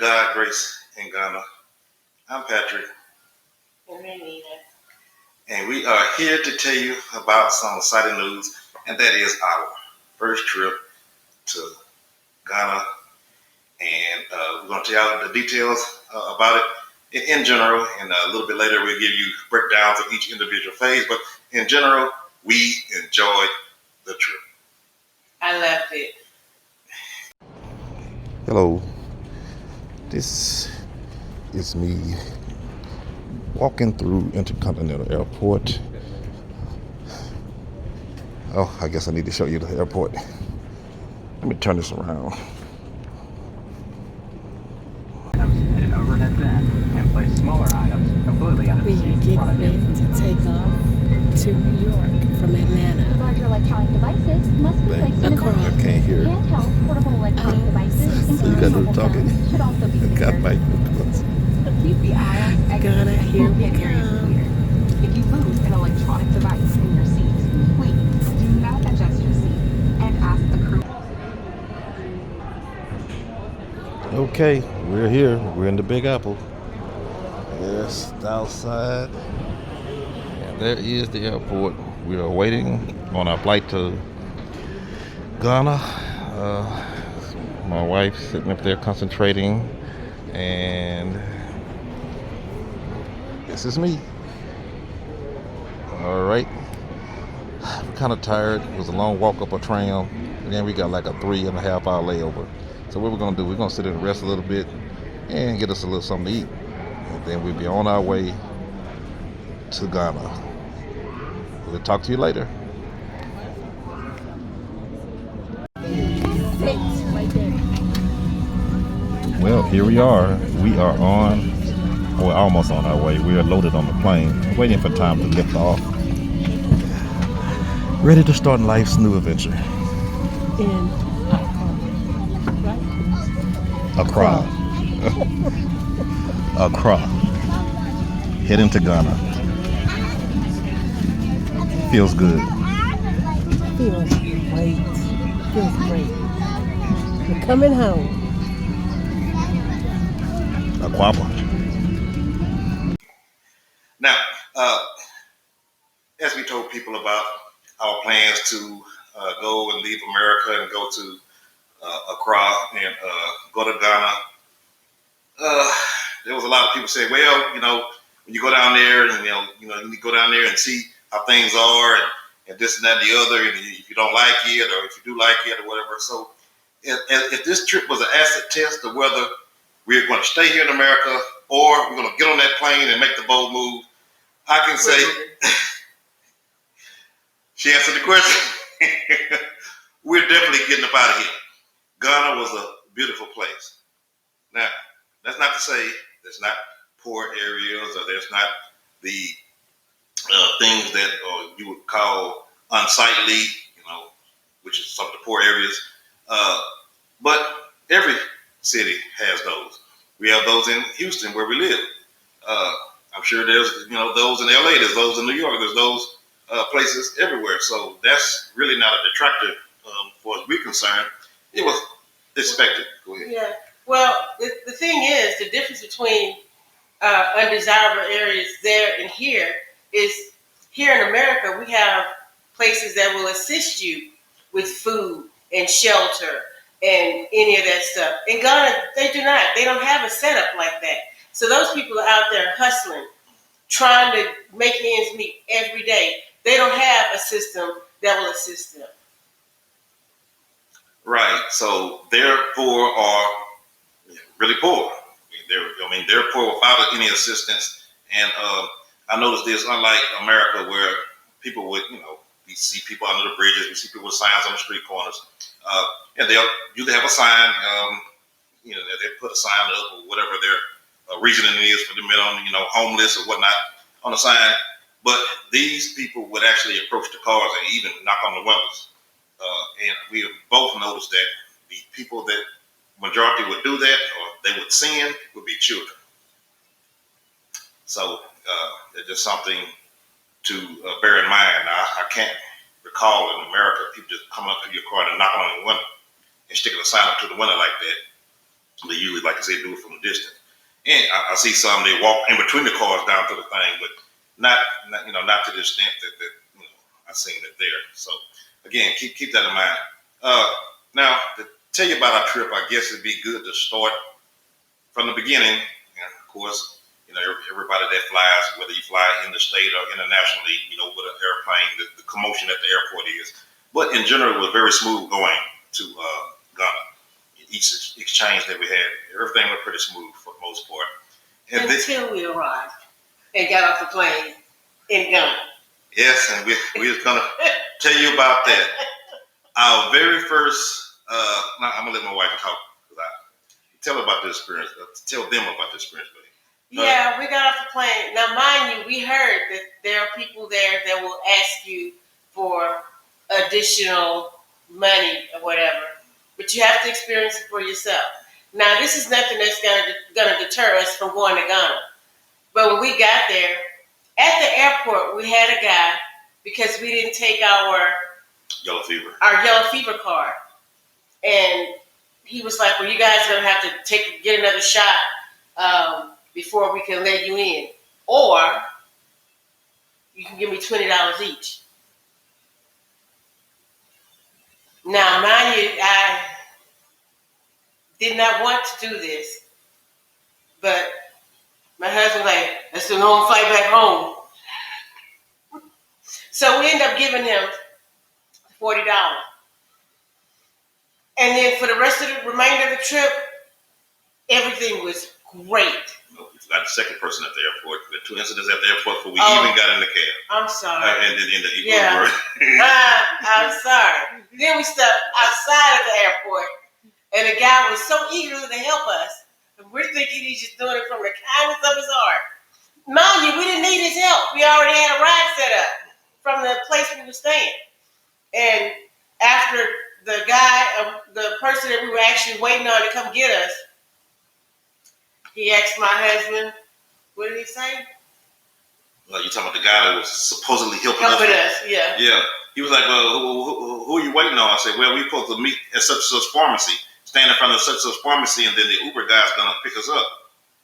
God Grace in Ghana. I'm Patrick, And Renita. and we are here to tell you about some exciting news, and that is our first trip to Ghana. And we're going to tell you the details about it in general, and a little bit later we'll give you breakdowns of each individual phase. But in general, we enjoyed the trip. I loved it. Hello, this is me walking through Intercontinental Airport. Oh, I guess I need to show you the airport. Let me turn this around. An overhead bin and place smaller items completely out of the seat. We are getting ready to take off to New York from Atlanta. Larger electronic devices must be placed in a I bag. can't hear. Handheld portable electronic devices, You gotta do including the mobile talking. phones, should also be Got secured. my Keep the aisles, exits, Ghana, and here we bulkhead areas come. clear. If you lose an electronic device in your seat, please do not adjust your seat and ask the crew. Okay, we're here. We're in the Big Apple. Yes, outside. And there is the airport. We are waiting on our flight to Ghana. My wife sitting up there concentrating, and this is me. All right. I'm kind of tired. It was a long walk up a tram, and then we got like a 3.5 hour layover. So what we're gonna do? We're gonna sit and rest a little bit and get us a little something to eat, and then we'll be on our way to Ghana. We'll talk to you later. Well, here we are. We are almost on our way. We are loaded on the plane, waiting for time to lift off. Ready to start life's new adventure. In Accra. Accra. Heading to Ghana. Feels good. feels great. Feels great. We're coming home. Aquapa. Now, as we told people about our plans to go and leave America and go to Accra and go to Ghana, there was a lot of people say, well, when you go down there, and you need to go down there and see how things are, and this and that and the other, and if you don't like it, or if you do like it, or whatever. So, if this trip was an acid test of whether we're going to stay here in America or we're going to get on that plane and make the bold move, I can say she answered the question. We're definitely getting up out of here. Ghana was a beautiful place. Now, that's not to say there's not poor areas or there's not the things that you would call unsightly, which is some of the poor areas. But every city has those. We have those in Houston where we live. I'm sure there's those in LA. There's those in New York. There's those places everywhere. So that's really not a detractor for as we're concerned. It was expected. Go ahead. Yeah. Well, the thing is, the difference between undesirable areas there and here is here in America, we have places that will assist you with food and shelter and any of that stuff. In Ghana, they do not. They don't have a setup like that. So those people are out there hustling, trying to make ends meet every day. They don't have a system that will assist them. Right. So they're poor or really poor. They're poor without any assistance. And I noticed this, unlike America, where people would, we see people under the bridges, we see people with signs on the street corners, and they'll usually have a sign. They put a sign up or whatever their reasoning is for them, homeless or whatnot on the sign. But these people would actually approach the cars and even knock on the windows. And we have both noticed that the people that majority would do that or they would sin would be children. So it's just something to bear in mind. Now, I can't recall in America people just coming up to your car and knocking on your window and sticking a sign up to the window like that. They usually, like I said, do it from a distance. And I see some they walk in between the cars down to the thing, but not not to the extent that I seen it there. So again, keep that in mind. Now to tell you about our trip, I guess it'd be good to start from the beginning. And of course, everybody that flies, whether you fly interstate or internationally, with an airplane, the commotion at the airport is. But in general, it was very smooth going to Ghana. Each exchange that we had, everything went pretty smooth for the most part. And until we arrived and got off the plane in Ghana. Yes, and we was gonna tell you about that. Our very first, I'm gonna let my wife talk. Tell her about the experience. Tell them about the experience, buddy. Yeah, we got off the plane. Now, mind you, we heard that there are people there that will ask you for additional money or whatever, but you have to experience it for yourself. Now, this is nothing that's gonna deter us from going to Ghana. But when we got there, at the airport, we had a guy because we didn't take our yellow fever card, and he was like, "Well, you guys are gonna have to get another shot before we can let you in, or you can give me $20 each." Now, mind you, I did not want to do this, but my husband was like, "That's the long flight back home." So we ended up giving him $40. And then for the rest of the remainder of the trip, everything was great. No, we forgot the second person at the airport. We had 2 incidents at the airport before we even got in the cab. I'm sorry. And then in the equal word. I'm sorry. Then we stepped outside of the airport, and the guy was so eager to help us. And we're thinking he's just doing it from the kindness of his heart. Mind you, we didn't need his help. We already had a ride set up from the place we were staying. And after the person that we were actually waiting on to come get us, he asked my husband, what did he say? Well, you're talking about the guy that was supposedly helping us. Yeah. Yeah. He was like, well, who are you waiting on? I said, well, we're supposed to meet at such and such pharmacy, stand in front of such and such pharmacy, and then the Uber guy's going to pick us up.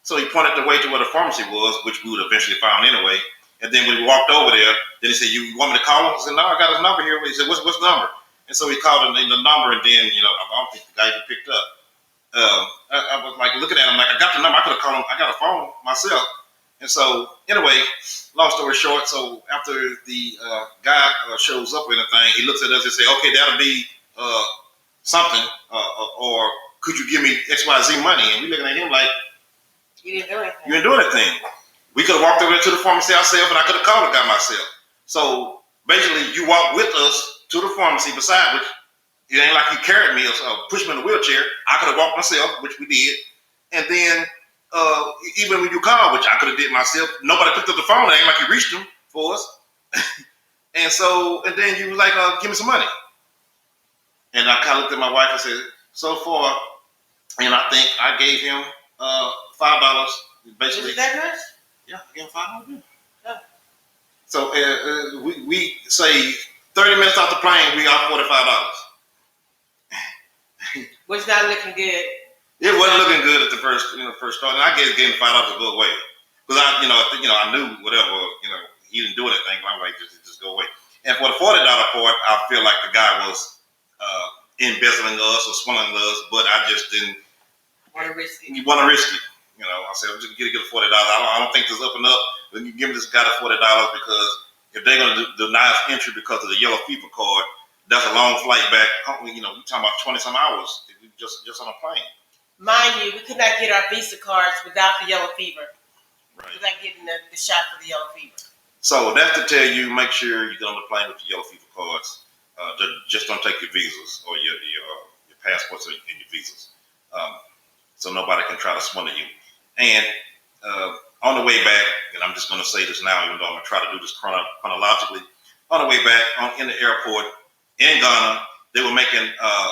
So he pointed the way to where the pharmacy was, which we would eventually find anyway. And then when we walked over there, then he said, you want me to call him? I said, no, I got his number here. He said, what's the number? And so he called the number, and then, I don't think the guy even picked up. I was like looking at him, like, I got the number. I could have called him. I got a phone myself. And so, anyway, long story short, so after the guy shows up or anything, he looks at us and says, okay, that'll be something, or could you give me XYZ money? And we looking at him like, you didn't do anything. You didn't do anything. We could have walked over to the pharmacy ourselves, and I could have called the guy myself. So basically, you walked with us to the pharmacy beside, which it ain't like you carried me or pushed me in a wheelchair. I could have walked myself, which we did. And then even when you called, which I could have did myself, nobody picked up the phone. It ain't like you reached them for us. and then you was like, give me some money. And I kind of looked at my wife and said, so far, and I think I gave him $5. Basically. Is that much? Yeah, I gave him $5. Yeah. So we say 30 minutes off the plane, we got $45. Was not looking good. It wasn't looking good at the first start. And I gave him $5 to go away. Because I knew whatever, he didn't do anything. I'm like, just go away. And for the $40 part, I feel like the guy was embezzling us or swindling us, but I just didn't want to risk it. You want to risk it. I said, I'm just going to get $40. I don't think this up and up. Then you give this guy the $40 because if they're going to deny us entry because of the yellow fever card, that's a long flight back. We're talking about 20-some hours just on a plane. Mind you, we could not get our Visa cards without the yellow fever. Right. Without getting the shot for the yellow fever. So that's to tell you, make sure you get on the plane with your yellow fever cards. Just don't take your visas or your passports and your visas. So nobody can try to swindle you. And on the way back, and I'm just going to say this now, even though I'm going to try to do this chronologically. On the way back in the airport in Ghana, they were making PA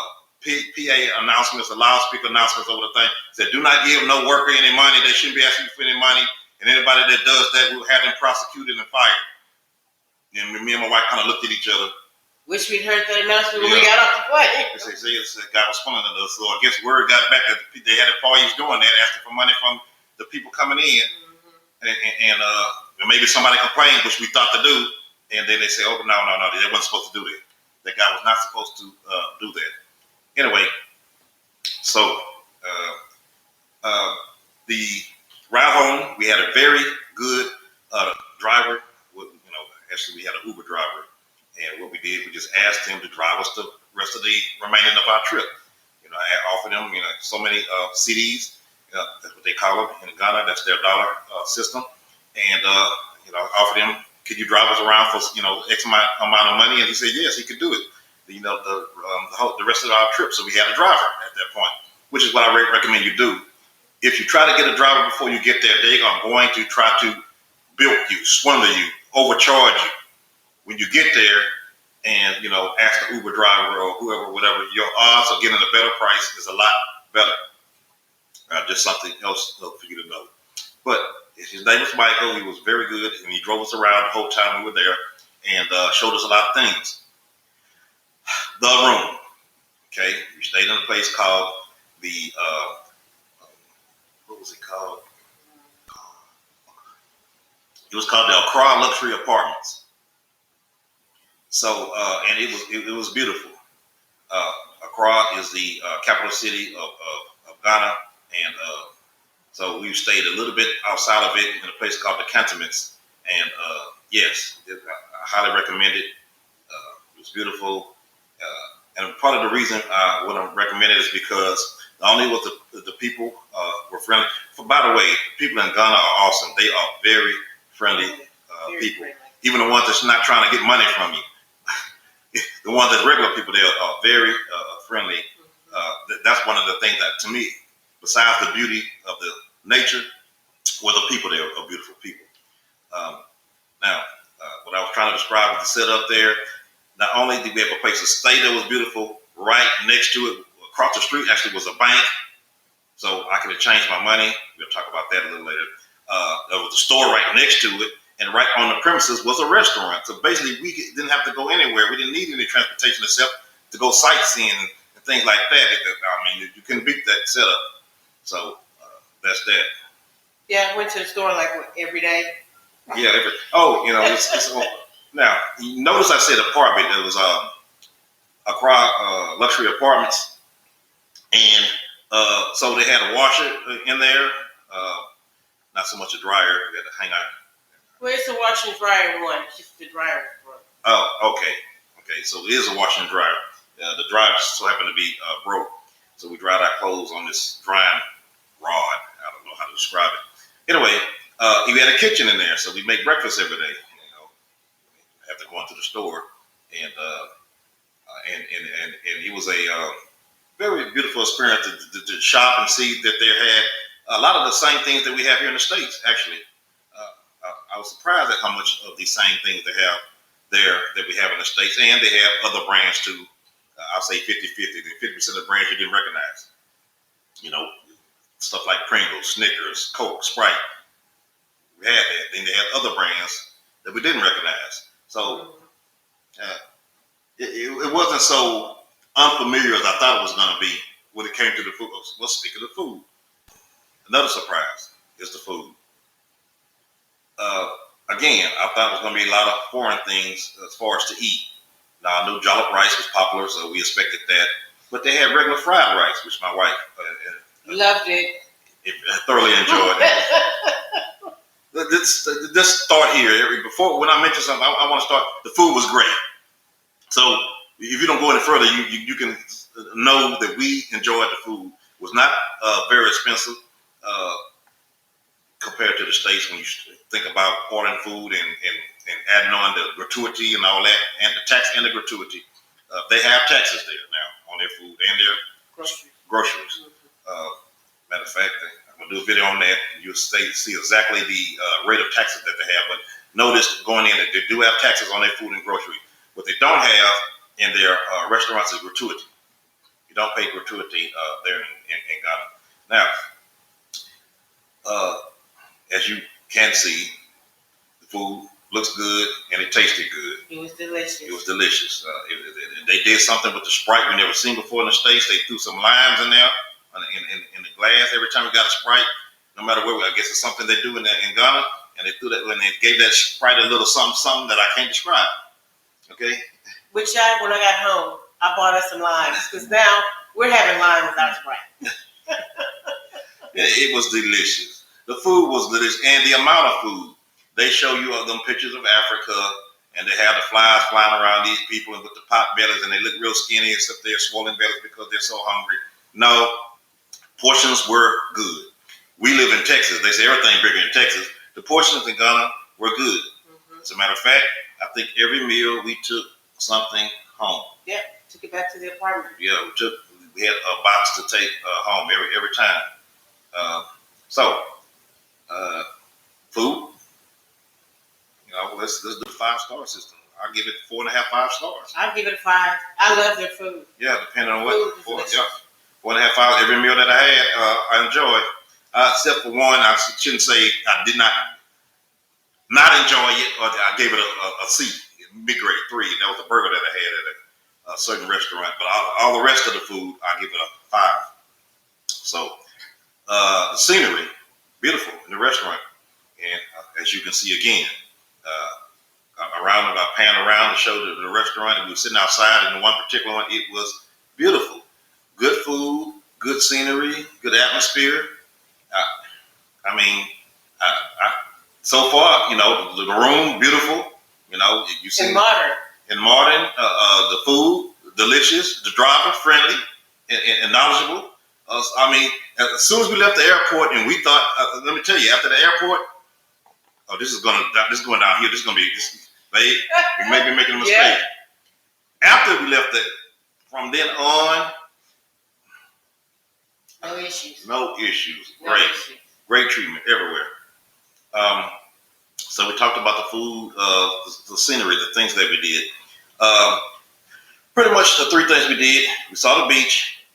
announcements, loudspeaker announcements over the thing. Said, do not give no worker any money. They shouldn't be asking you for any money. And anybody that does that, we'll have them prosecuted and fired. And me and my wife kind of looked at each other. Wish we'd heard that announcement when we got off the plane. They say the guy was pulling on us, so I guess word got back that they had employees doing that, asking for money from the people coming in, and maybe somebody complained, which we thought to do, and then they say, oh no, they wasn't supposed to do that. That guy was not supposed to do that. Anyway, so the ride home, we had a very good driver. Actually, we had an Uber driver, and what we did, we just asked him to drive us the rest of the remaining of our trip. I offered them, so many CDs. That's what they call them in Ghana. That's their dollar system. And I offered him, could you drive us around for X amount of money? And he said yes, he could do it. The rest of our trip. So we had a driver at that point, which is what I recommend you do. If you try to get a driver before you get there, they are going to try to bilk you, swindle you, overcharge you. When you get there and, ask the Uber driver or whoever, whatever, your odds of getting a better price is a lot better. Just something else for you to know. But his name was Michael. He was very good, and he drove us around the whole time we were there and showed us a lot of things. The room. Okay, we stayed in a place called the, what was it called? It was called the Accra Luxury Apartments. So, and it was beautiful. Accra is the capital city of Ghana, and so we stayed a little bit outside of it in a place called the Cantonments. And yes, I highly recommend it. It was beautiful. And part of the reason I would recommend it is because not only was the people were friendly. By the way, people in Ghana are awesome. They are very friendly people. Friendly. Even the ones that's not trying to get money from you. The ones that's regular people, they are very friendly. That's one of the things that, to me, besides the beauty of the nature, were the people there are beautiful people. Now, what I was trying to describe with the setup there, not only did we have a place to stay that was beautiful, right next to it, across the street actually was a bank, so I could have changed my money. We'll talk about that a little later. There was a store right next to it, and right on the premises was a restaurant. So basically, we didn't have to go anywhere. We didn't need any transportation except to go sightseeing and things like that. I mean, you couldn't beat that setup. So that's that. Yeah, I went to the store like every day. Yeah. It's now, notice I said apartment. It was Accra Luxury Apartments. And so they had a washer in there. Not so much a dryer. We had to hang out. Well, it's a washer and dryer one. It's just the dryer one. Oh, okay. Okay, so it is a washer and dryer. The dryer just so happened to be broke. So we dried our clothes on this drying rod. I don't know how to describe it. Anyway, we had a kitchen in there, so we make breakfast every day. After going to the store, and it was a very beautiful experience to shop and see that they had a lot of the same things that we have here in the States. Actually, I was surprised at how much of these same things they have there that we have in the States, and they have other brands too. I'll say 50-50. 50% of the brands you didn't recognize. Stuff like Pringles, Snickers, Coke, Sprite. We had that. Then they had other brands that we didn't recognize. So it wasn't so unfamiliar as I thought it was going to be when it came to the food. Well, speaking of food, another surprise is the food. Again, I thought it was going to be a lot of foreign things as far as to eat. Now, I knew jollof rice was popular, so we expected that. But they had regular fried rice, which my wife loved it. Thoroughly enjoyed it. This start here. Before, when I mention something, I want to start. The food was great. So if you don't go any further, you can know that we enjoyed the food. It was not very expensive compared to the States when you think about ordering food and adding on the gratuity and all that, and the tax and the gratuity. They have taxes there now on their food and their groceries. Matter of fact, I'm going to do a video on that, and you'll see exactly the rate of taxes that they have. But notice going in that they do have taxes on their food and grocery. What they don't have in their restaurants is gratuity. You don't pay gratuity there in Ghana. Now, as you can see, the food looks good, and it tasted good. It was delicious. It was delicious. They did something with the Sprite we never seen before in the States. They threw some limes in there in the glass every time we got a Sprite. No matter where, I guess it's something they do in Ghana, and they threw that when they gave that Sprite a little something that I can't describe. Okay. When I got home, I bought us some limes because now we're having lime without Sprite. Yeah, it was delicious. The food was delicious, and the amount of food. They show you them pictures of Africa, and they have the flies flying around these people with the pot bellies, and they look real skinny, except they're swollen bellies because they're so hungry. No, portions were good. We live in Texas. They say everything bigger in Texas. The portions in Ghana were good. Mm-hmm. As a matter of fact, I think every meal we took something home. Yeah, took it back to the apartment. Yeah, we had a box to take home every time. Food. Let's do the 5-star system. I'll give it 4.5, 5 stars. I'll give it a 5. I love their food. Yeah, depending on what. 4.5, 5. Every meal that I had, I enjoyed. Except for one, I shouldn't say I did not enjoy it, or I gave it a C, mid-grade 3. That was a burger that I had at a certain restaurant. But all the rest of the food, I give it a 5. So the scenery, beautiful in the restaurant. And as you can see again, I pan around to show the restaurant, and we were sitting outside in the one particular one. It was beautiful. Good food, good scenery, good atmosphere. So far, the room, beautiful. You see. And modern. The food, delicious. The driver, friendly and knowledgeable. As soon as we left the airport, and we thought, let me tell you, after the airport, this is going down here. This is going to be, babe, we may be making a mistake. Yeah. After we left from then on, no issues. Great treatment everywhere. So we talked about the food, the scenery, the things that we did. Pretty much the 3 things we did. We saw the beach.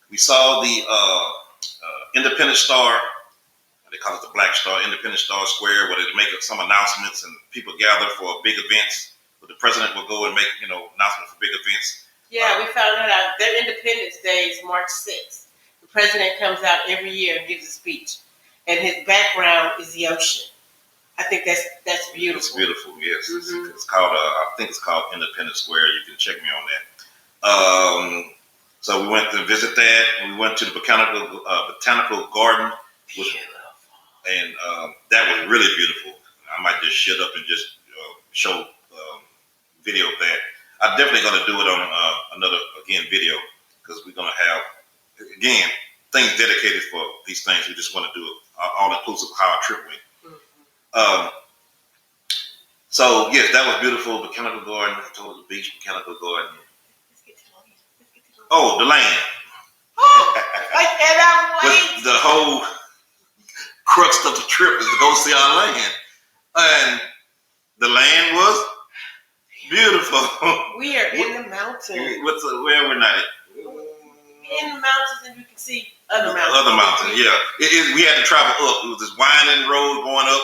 We saw the Independence Star. They call it the Black Star, Independence Star Square, where they make some announcements and people gather for big events. Where the president will go and make announcements for big events. Yeah, we found that out. Their Independence Day is March 6th. The president comes out every year and gives a speech, and his background is the ocean. I think that's beautiful. It's beautiful, yes. Mm-hmm. It's called I think it's called Independence Square. You can check me on that. So we went to visit that, and we went to the botanical garden, and that was really beautiful. I might just shut up and just show video of that. I'm definitely going to do it on another video, because we're going to have things dedicated for these things. We just want to do it all inclusive how our trip went. So yes, that was beautiful. Botanical garden, I told the beach, botanical garden. Oh, the land. I cannot wait. The whole crux of the trip is to go see our land, and the land was beautiful. We are in the mountains. Where we're not? In the mountains, and you can see other mountains. Other mountains, yeah. We had to travel up. It was this winding road going up,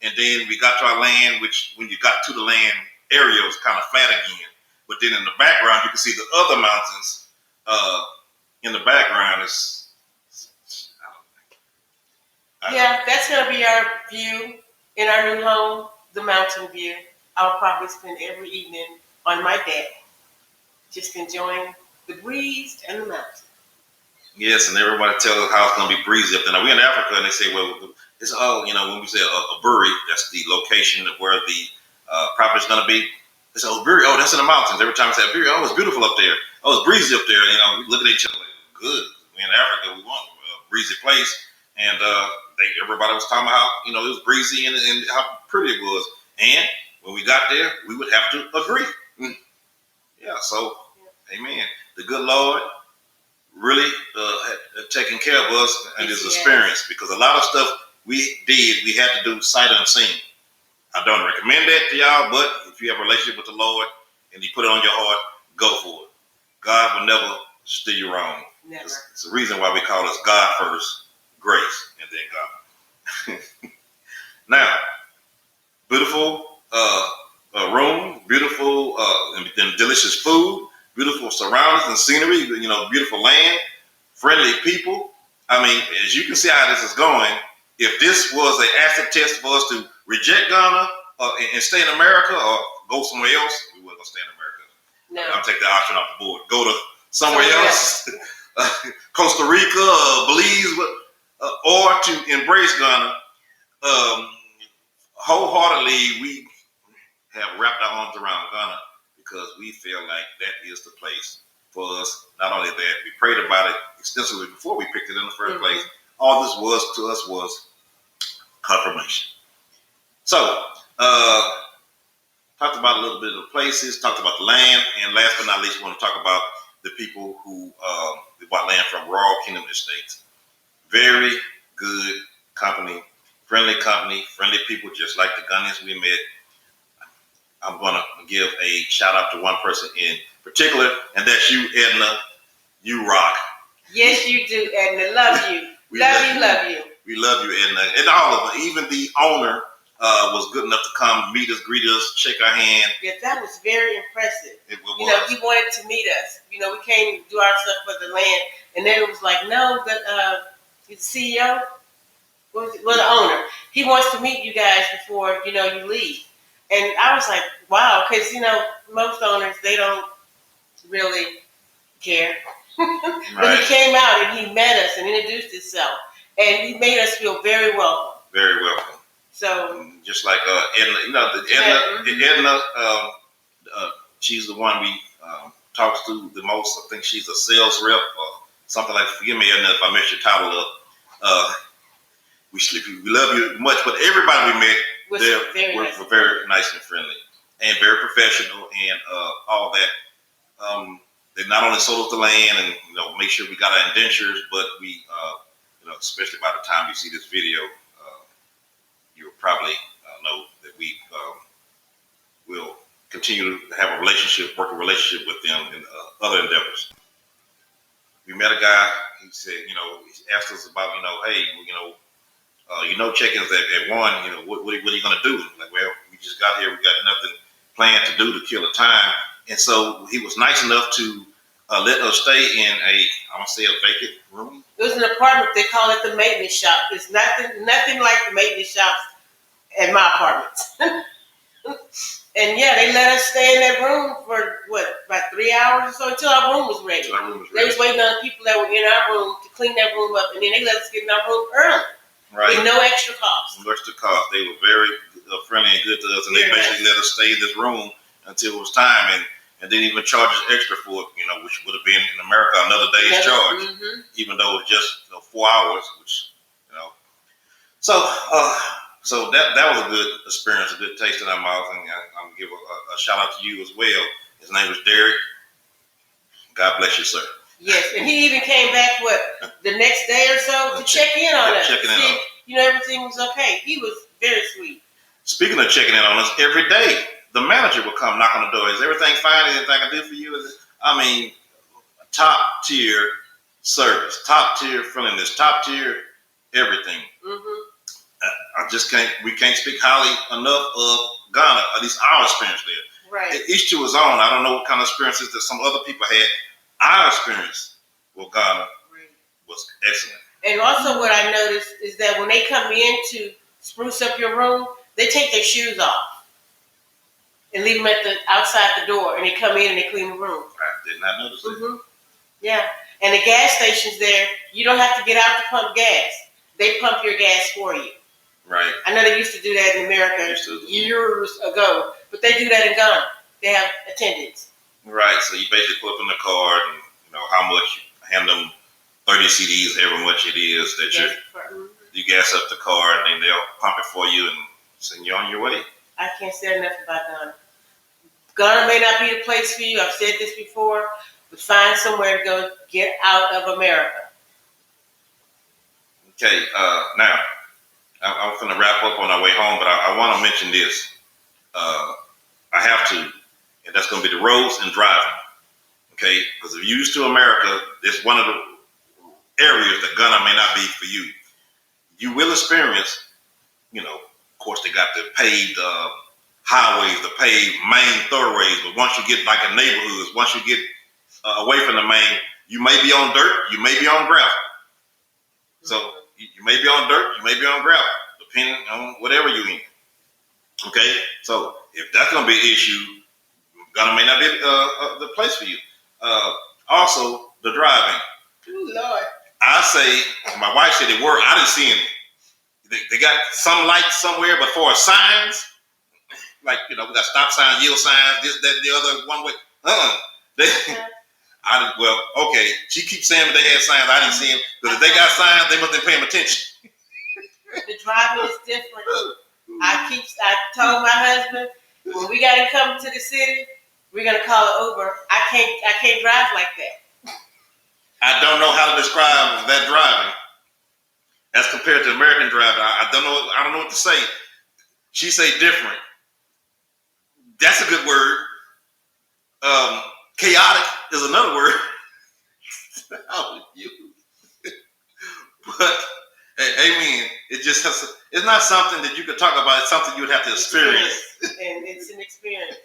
and then we got to our land. Which, when you got to the land area, was kind of flat again. But then in the background, you can see the other mountains. In the background is. Yeah, that's gonna be our view in our new home, the mountain view. I'll probably spend every evening on my deck, just enjoying the breeze and the mountain. Yes, and everybody tells us how it's going to be breezy up there. Now, we're in Africa, and they say, well, it's all, when we say a bury, that's the location of where the property's going to be. They say, bury, that's in the mountains. Every time I say, bury, it's beautiful up there. It's breezy up there. We look at each other like, good. We're in Africa, we want a breezy place. And everybody was talking about how, it was breezy and how pretty it was. And when we got there, we would have to agree. Yeah, so, amen. The good Lord really had taken care of us and this experience, because a lot of stuff we had to do sight unseen. I don't recommend that to y'all, but if you have a relationship with the Lord and He put it on your heart, go for it. God will never steer you wrong. Never. It's the reason why we call us God first, grace, and then God. Now, beautiful delicious food, beautiful surroundings and scenery, beautiful land, friendly people. I mean, as you can see how this is going, if this was an acid test for us to reject Ghana and stay in America or go somewhere else, we weren't going to stay in America. No. I'll take the option off the board. Go to somewhere else, Costa Rica, Belize, or to embrace Ghana. Wholeheartedly, we have wrapped our arms around Ghana because we feel like that is the place for us. Not only that, we prayed about it extensively before we picked it in the first place. All this was to us was confirmation. So, talked about a little bit of the places, talked about the land, and last but not least, we want to talk about the people who we bought land from, Royal Kingdom Estates. Very good company, friendly people, just like the Ghanaians we met. I'm going to give a shout out to one person in particular, and that's you, Edna. You rock. Yes, you do, Edna. Love you. Love you. We love you, Edna. And all of them. Even the owner was good enough to come meet us, greet us, shake our hand. Yeah, that was very impressive. It was. He wanted to meet us. We came to do our stuff for the land, and then it was like, no, the CEO, well, the owner, he wants to meet you guys before, you leave. And I was like, wow, because, most owners, they don't really care. But he came out and he met us and introduced himself. And he made us feel very welcome. Very welcome. So, just like Edna, Edna, she's the one we talks to the most. I think she's a sales rep or something like. Forgive me, Edna, if I messed your title up. We love you much, but everybody we met were very nice and friendly and very professional and all that. They not only sold us the land and make sure we got our indentures, but we especially by the time you see this video, you'll probably know that we will continue to have working relationship with them in other endeavors. We met a guy. He said, he asked us about, hey, check-ins at 1. What are you going to do? Like, well, we just got here. We got nothing planned to do to kill the time. And so he was nice enough to let us stay in I'm going to say a vacant room. It was an apartment. They call it the maintenance shop. It's nothing like the maintenance shops at my apartments. And yeah, they let us stay in that room for about 3 hours or so until our room was ready. They was waiting on the people that were in our room to clean that room up, and then they let us get in our room early. Right. With no extra cost. No extra cost. They were very friendly and good to us, and they basically let us stay in this room until it was time, and didn't even charge us extra for it, which would have been in America another day's charge, even though it was just 4 hours, which, So that was a good experience, a good taste in our mouth, and I'm gonna give a shout out to you as well. His name was Derek. God bless you, sir. Yes, and he even came back the next day or so to check in on us. Checking in on us. Everything was okay. He was very sweet. Speaking of checking in on us, every day the manager would come knock on the door. Is everything fine? Anything I can do for you? Top tier service, top tier friendliness, top tier everything. We can't speak highly enough of Ghana, at least our experience there. Right. Each to his own. I don't know what kind of experiences that some other people had. Our experience with Ghana was excellent. And also what I noticed is that when they come in to spruce up your room, they take their shoes off and leave them outside the door, and they come in and they clean the room. I did not notice that. Yeah. And the gas stations there, you don't have to get out to pump gas. They pump your gas for you. Right. I know they used to do that in America years ago, but they do that in Ghana. They have attendants. Right. So you basically put up in the card and how much, hand them 30 CDs, however much it is that you gas up the car, and then they'll pump it for you and send you on your way. I can't say enough about Ghana. Ghana may not be the place for you. I've said this before, but find somewhere to go get out of America. Okay, now I'm going to wrap up on our way home, but I want to mention this. I have to, and that's going to be the roads and driving. Okay, because if you're used to America, it's one of the areas that Ghana may not be for you. You will experience, of course, they got the paved highways, the paved main thoroughways. But once you get like a neighborhoods, once you get away from the main, you may be on dirt, you may be on gravel. So you may be on dirt, you may be on gravel, depending on whatever you're in. Okay, so if that's gonna be an issue, Ghana may not be the place for you. Also, the driving. Ooh, Lord. I say, my wife said they were. I didn't see any. They got some lights somewhere, but for signs, like we got stop signs, yield signs, this, that, the other, one way. They, well, okay. She keeps saying that they had signs. I didn't see them because if they got signs, they must have been paying attention. The driving is different. I told my husband when we got to come to the city, we're gonna call an Uber. I can't drive like that. I don't know how to describe that driving as compared to American driving. I don't know. I don't know what to say. She say different. That's a good word. Chaotic is another word. I would use. But amen. It just has to, it's not something that you could talk about. It's something you would have to experience. And it's an experience.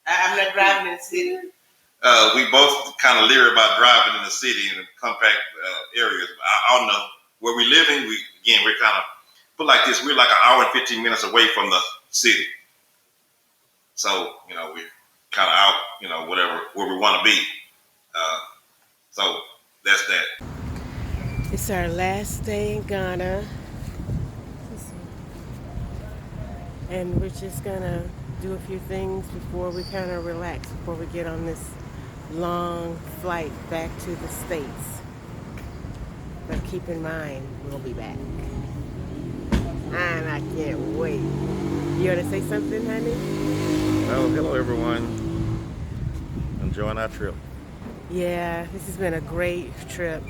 I'm not driving in the city. We both kind of leery about driving in the city in the compact areas. I don't know where we live in. We're kind of put like this. We're like an hour and 15 minutes away from the city. So we're kind of out. Whatever where we want to be. So that's that. It's our last day in Ghana. And we're just gonna do a few things before we kind of relax, before we get on this long flight back to the States. But keep in mind, we'll be back. And I can't wait. You want to say something, honey? Well, hello everyone. Enjoying our trip. Yeah, this has been a great trip.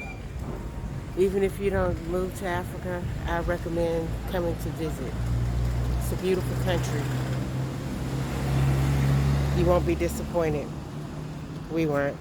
Even if you don't move to Africa, I recommend coming to visit. It's a beautiful country. You won't be disappointed. We weren't.